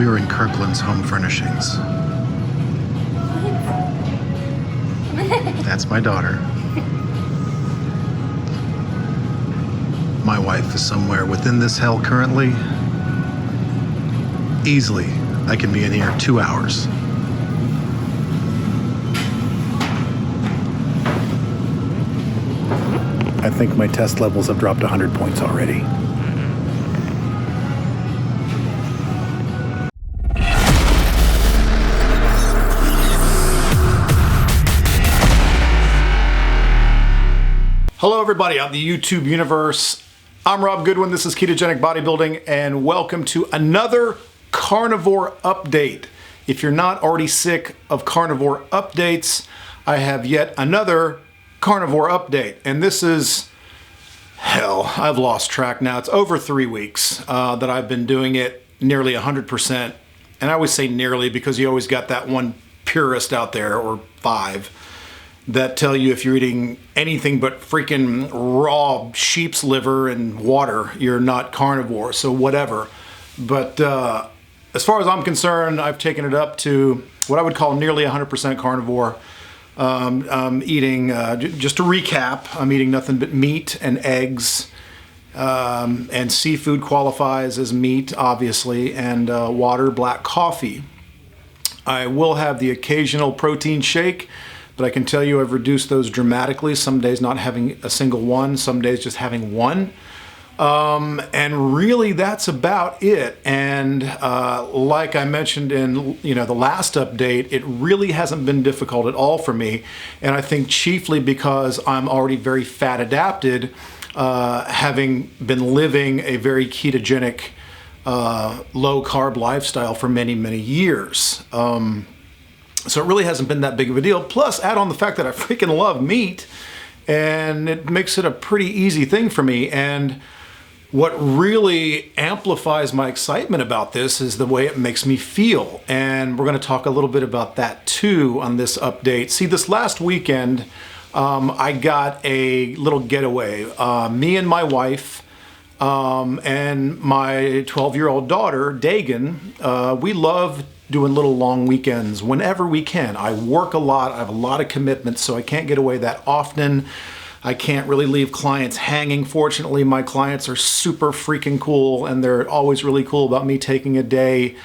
We are in Kirkland's Home Furnishings. That's my daughter. My wife is somewhere within this hell currently. Easily, I can be in here 2 hours. I think my test levels have dropped 100 points already. Hello everybody out in the YouTube universe. I'm Rob Goodwin, this is Ketogenic Bodybuilding, and welcome to another Carnivore update. If you're not already sick of Carnivore updates, I have yet another Carnivore update, and this is, hell, I've lost track now. It's over 3 weeks that I've been doing it nearly 100%, and I always say nearly because you always got that one purist out there, or 5, that tell you if you're eating anything but freaking raw sheep's liver and water, you're not carnivore, so whatever. But as far as I'm concerned, I've taken it up to what I would call nearly 100% carnivore. I'm eating, just to recap, I'm eating nothing but meat and eggs, and seafood qualifies as meat, obviously, and water, black coffee. I will have the occasional protein shake, but I can tell you I've reduced those dramatically. Some days not having a single one, some days just having one. And really that's about it. And like I mentioned in the last update, it really hasn't been difficult at all for me. And I think chiefly because I'm already very fat adapted, having been living a very ketogenic, low carb lifestyle for many, many years. So it really hasn't been that big of a deal. Plus, add on the fact that I freaking love meat, and it makes it a pretty easy thing for me. And what really amplifies my excitement about this is the way it makes me feel. And we're going to talk a little bit about that too on this update. See, this last weekend, I got a little getaway. Me and my wife and my 12-year-old daughter, Dagan, we love doing little long weekends whenever we can. I work a lot, I have a lot of commitments, so I can't get away that often. I can't really leave clients hanging. Fortunately, my clients are super freaking cool, and they're always really cool about me taking a day,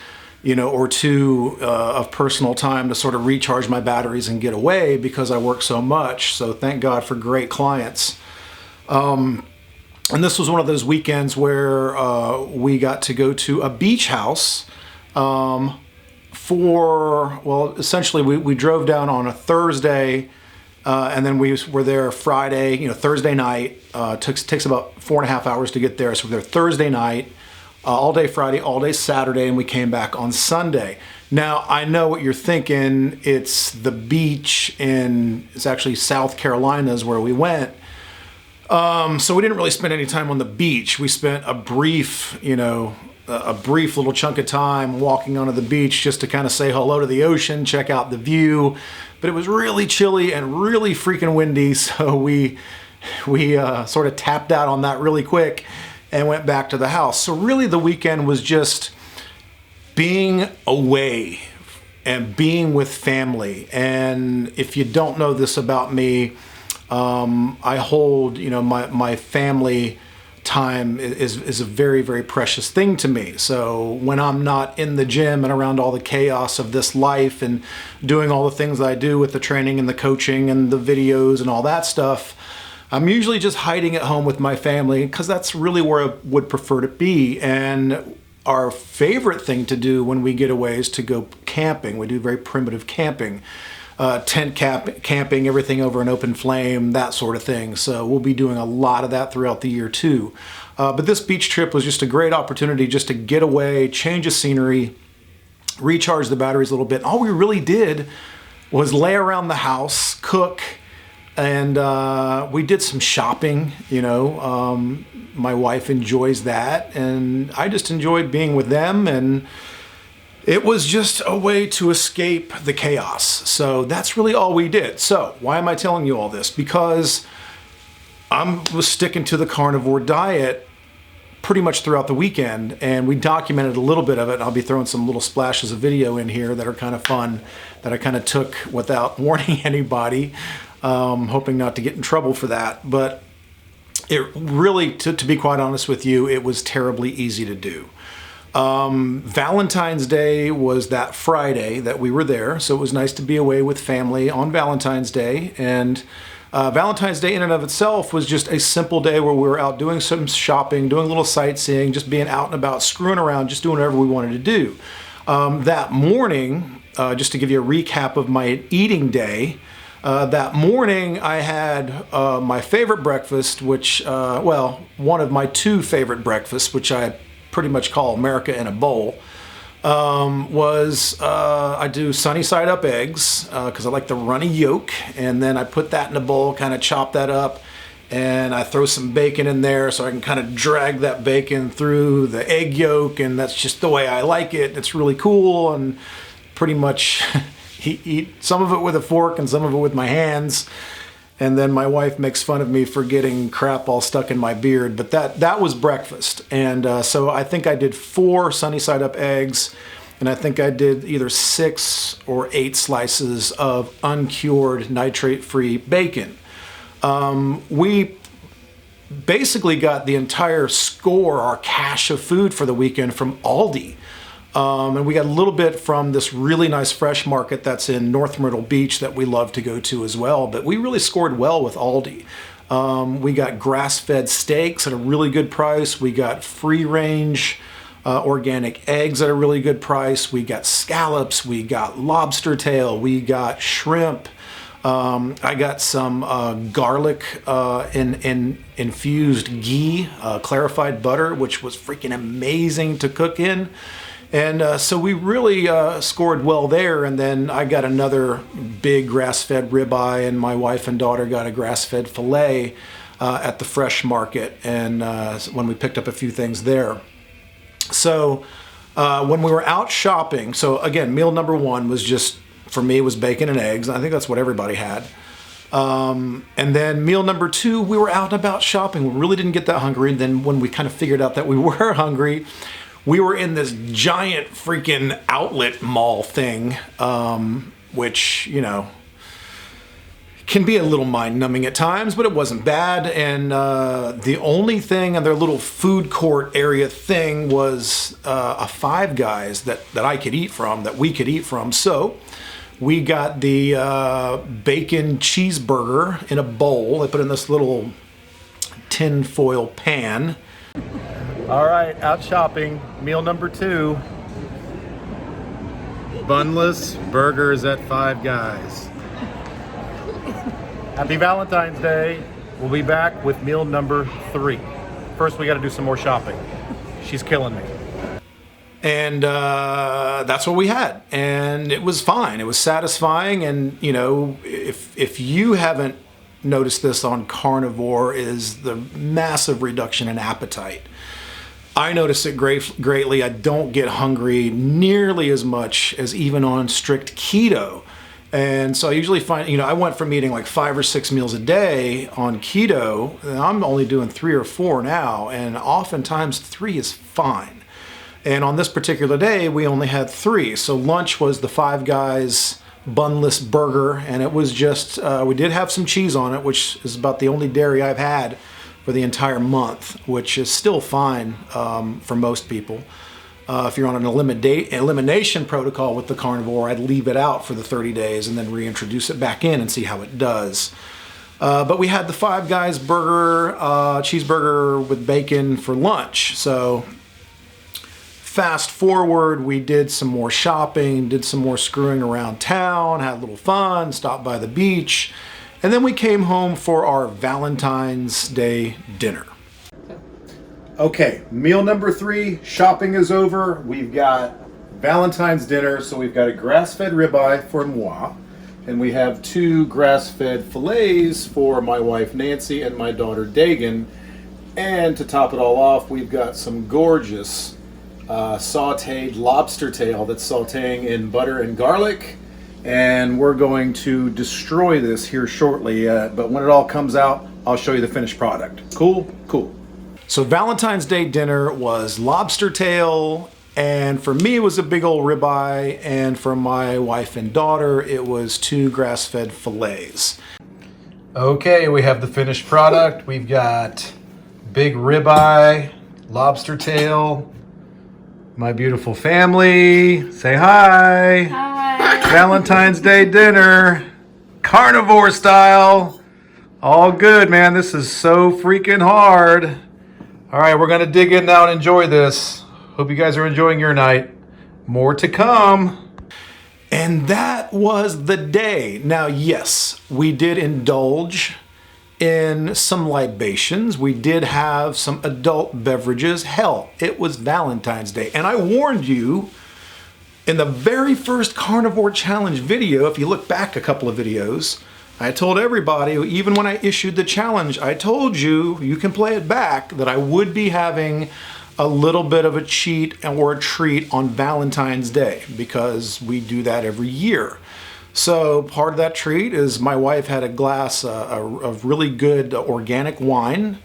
or two of personal time to sort of recharge my batteries and get away because I work so much. So thank God for great clients. And this was one of those weekends where we got to go to a beach house essentially we drove down on a Thursday, and then we were there Friday, Thursday night. Takes about 4.5 hours to get there. So we're there Thursday night, all day Friday, all day Saturday, and we came back on Sunday. Now, I know what you're thinking. It's the beach it's actually South Carolina is where we went. So we didn't really spend any time on the beach. We spent a brief little chunk of time walking onto the beach just to kind of say hello to the ocean, check out the view. But it was really chilly and really freaking windy, so we sort of tapped out on that really quick and went back to the house. So really the weekend was just being away and being with family. And if you don't know this about me, I hold, my family time is a very, very precious thing to me. So when I'm not in the gym and around all the chaos of this life and doing all the things I do with the training and the coaching and the videos and all that stuff, I'm usually just hiding at home with my family because that's really where I would prefer to be. And our favorite thing to do when we get away is to go camping. We do very primitive camping. Tent camping, everything over an open flame, that sort of thing. So we'll be doing a lot of that throughout the year too. But this beach trip was just a great opportunity just to get away, change of scenery, recharge the batteries a little bit. All we really did was lay around the house, cook, and we did some shopping. My wife enjoys that, and I just enjoyed being with them, and it was just a way to escape the chaos. So that's really all we did. So why am I telling you all this? Because I was sticking to the carnivore diet pretty much throughout the weekend, and we documented a little bit of it. I'll be throwing some little splashes of video in here that are kind of fun, that I kind of took without warning anybody, hoping not to get in trouble for that. But it really, to be quite honest with you, it was terribly easy to do. Valentine's Day was that Friday that we were there, so it was nice to be away with family on Valentine's Day. And Valentine's Day in and of itself was just a simple day where we were out doing some shopping, doing a little sightseeing, just being out and about, screwing around, just doing whatever we wanted to do. That morning, just to give you a recap of my eating day, that morning I had my favorite breakfast, which, well, one of my two favorite breakfasts, which I pretty much call America in a bowl, I do sunny side up eggs because I like the runny yolk, and then I put that in a bowl, kind of chop that up, and I throw some bacon in there so I can kind of drag that bacon through the egg yolk, and that's just the way I like it. It's really cool, and pretty much eat some of it with a fork and some of it with my hands. And then my wife makes fun of me for getting crap all stuck in my beard. But that was breakfast. And so I think I did 4 sunny side up eggs. And I think I did either 6 or 8 slices of uncured nitrate-free bacon. We basically got the entire score, our cache of food for the weekend, from Aldi. And we got a little bit from this really nice fresh market that's in North Myrtle Beach that we love to go to as well. But we really scored well with Aldi. We got grass-fed steaks at a really good price. We got free-range organic eggs at a really good price. We got scallops. We got lobster tail. We got shrimp. I got some garlic infused ghee, clarified butter, which was freaking amazing to cook in. And so we really scored well there. And then I got another big grass-fed ribeye, and my wife and daughter got a grass-fed filet at the fresh market, and when we picked up a few things there. So when we were out shopping, so again, meal number 1 was just, for me, was bacon and eggs. I think that's what everybody had. And then meal number 2, we were out and about shopping. We really didn't get that hungry. And then when we kind of figured out that we were hungry, we were in this giant freaking outlet mall thing, which, you know, can be a little mind-numbing at times, but it wasn't bad. And the only thing in their little food court area thing was a Five Guys that I could eat from, that we could eat from. So we got the bacon cheeseburger in a bowl. They put in this little tin foil pan. All right, out shopping. Meal number 2. Bunless burgers at Five Guys. Happy Valentine's Day. We'll be back with meal number 3. First, we got to do some more shopping. She's killing me. And that's what we had. And it was fine. It was satisfying. And, you know, if you haven't noticed this on Carnivore, is the massive reduction in appetite. I notice it greatly. I don't get hungry nearly as much as even on strict keto. And so I usually find, you know, I went from eating like 5 or 6 meals a day on keto, and I'm only doing 3 or 4 now, and oftentimes 3 is fine. And on this particular day, we only had 3. So lunch was the Five Guys bunless burger, and it was just, we did have some cheese on it, which is about the only dairy I've had for the entire month, which is still fine for most people. If you're on an elimination protocol with the carnivore, I'd leave it out for the 30 days and then reintroduce it back in and see how it does. But we had the Five Guys burger, cheeseburger with bacon for lunch. So fast forward, we did some more shopping, did some more screwing around town, had a little fun, stopped by the beach. And then we came home for our Valentine's Day dinner. Okay, meal number 3, shopping is over. We've got Valentine's dinner, so we've got a grass-fed ribeye for moi, and we have 2 grass-fed fillets for my wife Nancy and my daughter Dagan. And to top it all off, we've got some gorgeous sauteed lobster tail that's sauteing in butter and garlic. And we're going to destroy this here shortly, but when it all comes out, I'll show you the finished product. Cool? Cool. So Valentine's Day dinner was lobster tail, and for me it was a big old ribeye, and for my wife and daughter it was 2 grass-fed fillets. Okay, we have the finished product. We've got big ribeye, lobster tail, my beautiful family. Say hi. Hi. Valentine's Day dinner, carnivore style. All good, man. This is so freaking hard. All right, we're gonna dig in now and enjoy this. Hope you guys are enjoying your night. More to come. And that was the day. Now, yes, we did indulge in some libations. We did have some adult beverages. Hell, it was Valentine's Day. And I warned you in the very first Carnivore Challenge video, if you look back a couple of videos, I told everybody, even when I issued the challenge, I told you, you can play it back, that I would be having a little bit of a cheat or a treat on Valentine's Day, because we do that every year. So part of that treat is my wife had a glass of really good organic wine,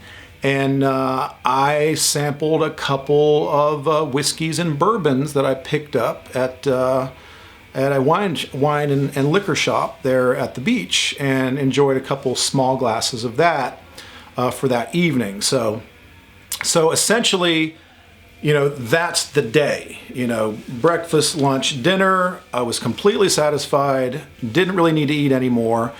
and I sampled a couple of whiskeys and bourbons that I picked up at a wine and liquor shop there at the beach, and enjoyed a couple small glasses of that for that evening. So essentially, you know, that's the day. You know, breakfast, lunch, dinner. I was completely satisfied, didn't really need to eat anymore,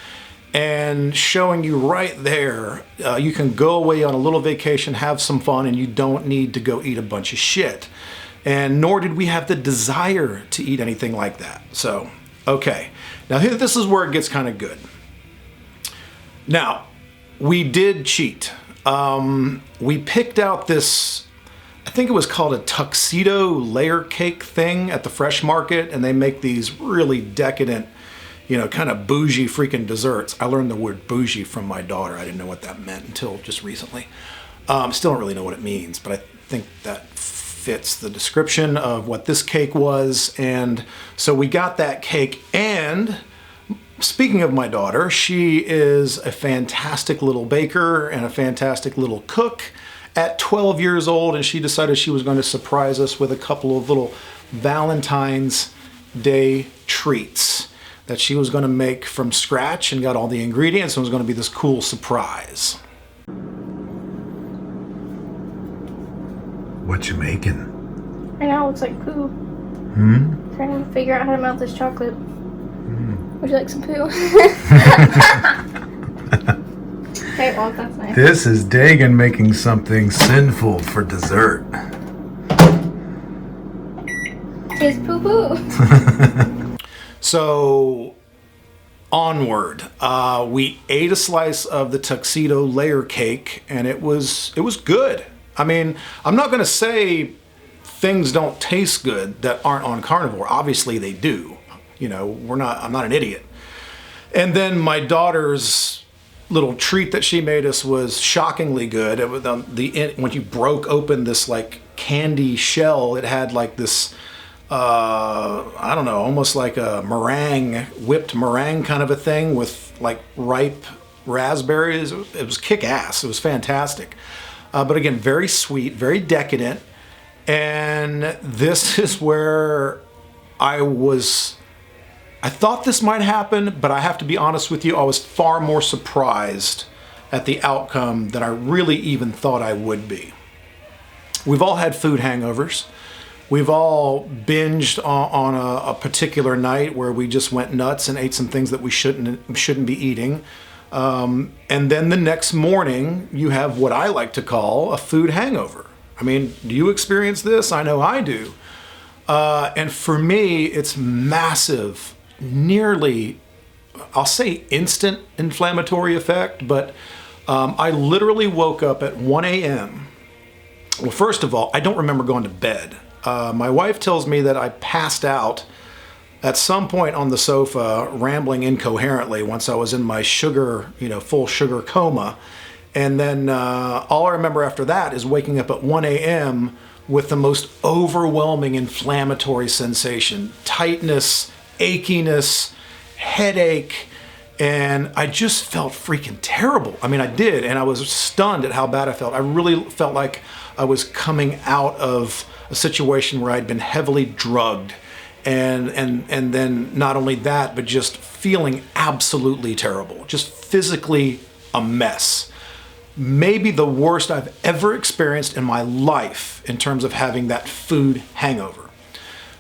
and showing you right there, you can go away on a little vacation, have some fun, and you don't need to go eat a bunch of shit. And nor did we have the desire to eat anything like that. So, okay. Now here, this is where it gets kind of good. Now, we did cheat. We picked out this, I think it was called a tuxedo layer cake thing at the Fresh Market, and they make these really decadent, you know, kind of bougie freaking desserts. I learned the word bougie from my daughter. I didn't know what that meant until just recently. Still don't really know what it means, but I think that fits the description of what this cake was. And so we got that cake. And speaking of my daughter, she is a fantastic little baker and a fantastic little cook at 12 years old, and she decided she was going to surprise us with a couple of little Valentine's Day treats that she was going to make from scratch, and got all the ingredients, and was going to be this cool surprise. What you making? Right now it looks like poo. Trying to figure out how to melt this chocolate. Would you like some poo? Okay, well, that's nice. This is Dagan making something sinful for dessert. It's poo-poo. So, onward. We ate a slice of the tuxedo layer cake, and it was good. I mean, I'm not going to say things don't taste good that aren't on Carnivore. Obviously they do. You know, I'm not an idiot. And then my daughter's little treat that she made us was shockingly good. It was, when you broke open this like candy shell, it had like this, I don't know, almost like a meringue, whipped meringue kind of a thing with like ripe raspberries. It was kick-ass. It was fantastic. But again, very sweet, very decadent. And this is where I thought this might happen, but I have to be honest with you, I was far more surprised at the outcome than I really even thought I would be. We've all had food hangovers. We've all binged on a particular night where we just went nuts and ate some things that we shouldn't be eating. And then the next morning, you have what I like to call a food hangover. I mean, do you experience this? I know I do. And for me, it's massive, nearly, I'll say instant inflammatory effect, but I literally woke up at 1 a.m. Well, first of all, I don't remember going to bed. My wife tells me that I passed out at some point on the sofa, rambling incoherently once I was in my sugar, full sugar coma. And then all I remember after that is waking up at 1 a.m. with the most overwhelming inflammatory sensation, tightness, achiness, headache, And I just felt freaking terrible. I mean, I did, and I was stunned at how bad I felt. I really felt like I was coming out of a situation where I'd been heavily drugged. And then not only that, but just feeling absolutely terrible, just physically a mess. Maybe the worst I've ever experienced in my life in terms of having that food hangover.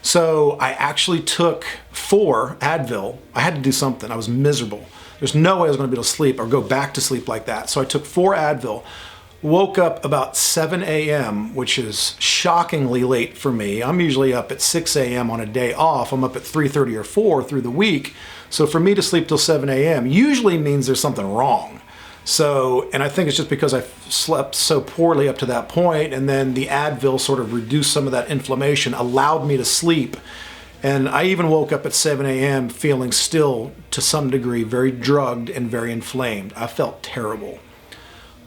So I actually took 4 Advil. I had to do something. I was miserable. There's no way I was going to be able to sleep or go back to sleep like that. So I took 4 Advil. Woke up about 7 a.m., which is shockingly late for me. I'm usually up at 6 a.m. on a day off. I'm up at 3:30 or 4 through the week. So for me to sleep till 7 a.m. usually means there's something wrong. So, and I think it's just because I slept so poorly up to that point, and then the Advil sort of reduced some of that inflammation, allowed me to sleep. And I even woke up at 7 a.m. feeling still, to some degree, very drugged and very inflamed. I felt terrible.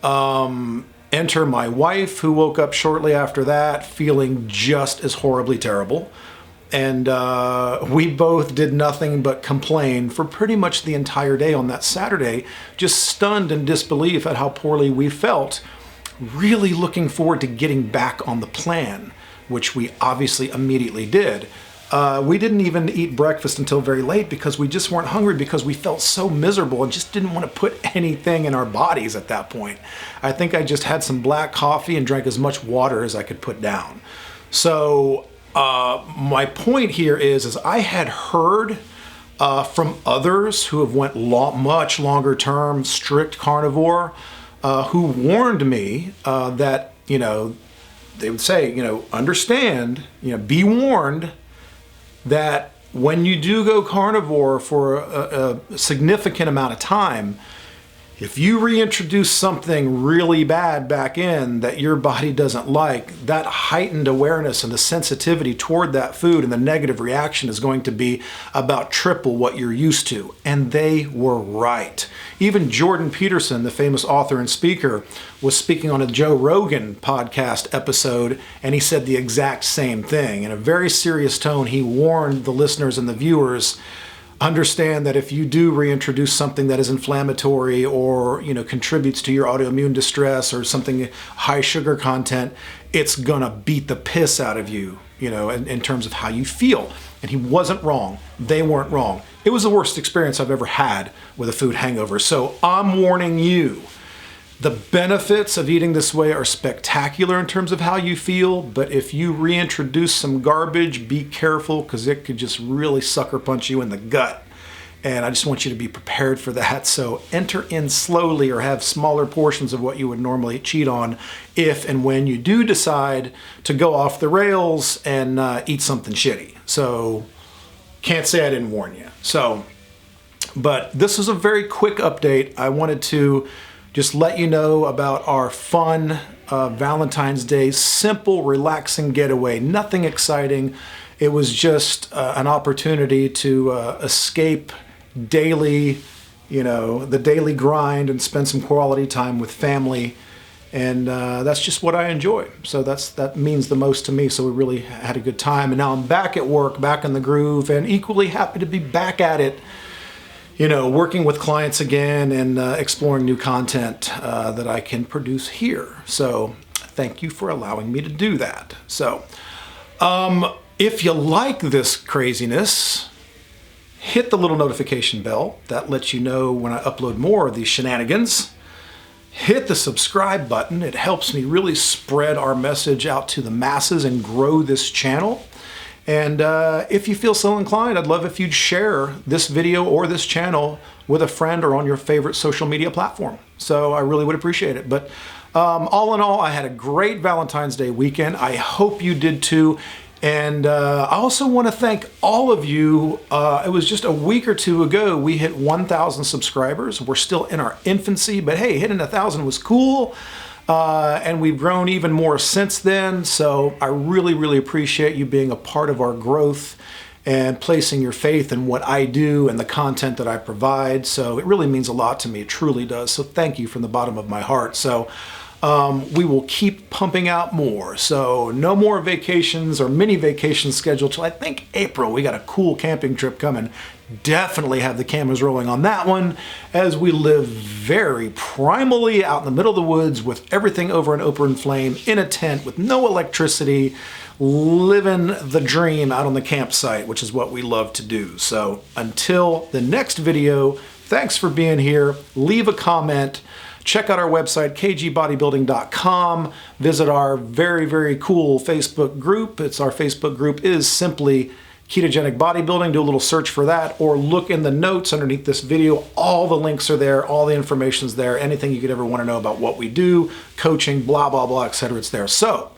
Enter my wife, who woke up shortly after that feeling just as horribly terrible. And we both did nothing but complain for pretty much the entire day on that Saturday, just stunned in disbelief at how poorly we felt, really looking forward to getting back on the plan, which we obviously immediately did. We didn't even eat breakfast until very late because we just weren't hungry, because we felt so miserable and just didn't want to put anything in our bodies at that point. I think I just had some black coffee and drank as much water as I could put down. So my point here is I had heard from others who have went much longer term strict carnivore, who warned me that, they would say, understand, be warned that when you do go carnivore for a significant amount of time, if you reintroduce something really bad back in that your body doesn't like, that heightened awareness and the sensitivity toward that food and the negative reaction is going to be about triple what you're used to. And they were right. Even Jordan Peterson, the famous author and speaker, was speaking on a Joe Rogan podcast episode, and he said the exact same thing. In a very serious tone, he warned the listeners and the viewers, understand that if you do reintroduce something that is inflammatory or, contributes to your autoimmune distress or something high sugar content, it's gonna beat the piss out of you, in terms of how you feel. And he wasn't wrong. They weren't wrong. It was the worst experience I've ever had with a food hangover. So I'm warning you. The benefits of eating this way are spectacular in terms of how you feel, but if you reintroduce some garbage, be careful, because it could just really sucker punch you in the gut. And I just want you to be prepared for that. So enter in slowly or have smaller portions of what you would normally cheat on if and when you do decide to go off the rails and eat something shitty. So can't say I didn't warn you. But this is a very quick update. I wanted to just let you know about our fun Valentine's Day, simple, relaxing getaway. Nothing exciting. It was just an opportunity to escape daily, the daily grind and spend some quality time with family. And that's just what I enjoy. So that means the most to me. So we really had a good time. And now I'm back at work, back in the groove, and equally happy to be back at it, working with clients again and exploring new content that I can produce here. So thank you for allowing me to do that. So if you like this craziness, hit the little notification bell. That lets you know when I upload more of these shenanigans. Hit the subscribe button. It helps me really spread our message out to the masses and grow this channel. And if you feel so inclined, I'd love if you'd share this video or this channel with a friend or on your favorite social media platform. So I really would appreciate it. But all in all, I had a great Valentine's Day weekend. I hope you did too. And I also want to thank all of you. It was just a week or two ago, we hit 1,000 subscribers. We're still in our infancy, but hey, hitting 1,000 was cool. And we've grown even more since then. So I really, really appreciate you being a part of our growth and placing your faith in what I do and the content that I provide. So it really means a lot to me. It truly does. So thank you from the bottom of my heart. So we will keep pumping out more. So no more vacations or mini vacations scheduled till I think April. We got a cool camping trip coming definitely have the cameras rolling on that one, as we live very primally out in the middle of the woods with everything over an open flame in a tent with no electricity, living the dream out on the campsite, which is what we love to do. So until the next video, thanks for being here. Leave a comment. Check out our website, kgbodybuilding.com. Visit our very, very cool Facebook group. Our Facebook group is simply Ketogenic Bodybuilding. Do a little search for that, or look in the notes underneath this video. All the links are there. All the information's there. Anything you could ever want to know about what we do, coaching, blah, blah, blah, etc. It's there. So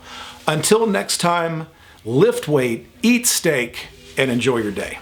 until next time, lift weight, eat steak, and enjoy your day.